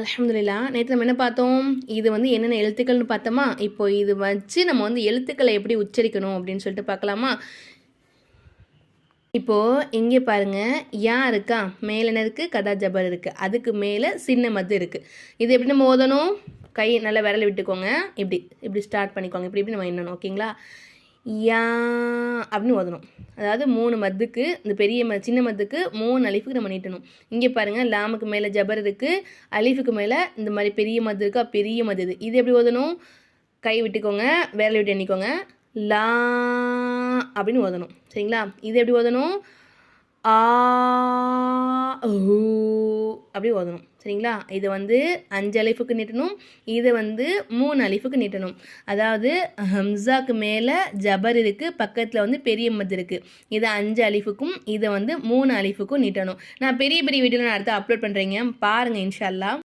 அல்ஹம்துலில்லாஹ். நேத்து நம்ம என்ன பார்த்தோம்? இது வந்து என்னென்ன எழுத்துக்கள்னு பார்த்தோமா? இப்போ இது வச்சு நம்ம வந்து எழுத்துக்கள எப்படி உச்சரிக்கணும் அப்படின்னு சொல்லிட்டு பார்க்கலாமா? இப்போ இங்கே பாருங்க, யா இருக்கா? மேல என்ன இருக்கு? கதா ஜபர் இருக்கு. அதுக்கு மேல சின்ன மத்து இருக்கு. இது எப்படி நம்ம ஓதணும்? கை நல்லா விரல விட்டுக்கோங்க. இப்படி இப்படி ஸ்டார்ட் பண்ணிக்கோங்க. இப்படி இப்படி நம்ம எண்ணணும். ஓகேங்களா? யா அப்படின்னு ஓதணும். அதாவது 3 மத்துக்கு இந்த பெரிய சின்ன மத்துக்கு 3 அலிஃபுக்கு நம்ம நீட்டணும். இங்கே பாருங்கள் லாமுக்கு மேலே ஜபர் இருக்குது, அலிஃபுக்கு மேலே இந்த மாதிரி பெரிய மத்து இருக்கா, பெரிய மத்து இது. இது எப்படி ஓதணும்? கை விட்டுக்கோங்க, விரல் விட்டு எண்ணிக்கோங்க. லா அப்படின்னு ஓதணும். சரிங்களா? இது எப்படி ஓதணும்? ஆ அப்படி ஓதணும். சரிங்களா? இது வந்து 5 அலிஃபுக்கு நீட்டணும், இதை வந்து 3 அலிஃபுக்கு நீட்டணும். அதாவது ஹம்சாக்கு மேலே ஜபர் இருக்குது, பக்கத்தில் வந்து பெரிய மத் இருக்குது. இதை 5 அலிஃபுக்கும் இதை வந்து 3 அலிஃபுக்கும் நீட்டணும். நான் பெரிய பெரிய வீடியோவில் நான் அடுத்து அப்லோட் பண்ணுறேங்க, பாருங்கள் இன்ஷா அல்லாஹ்.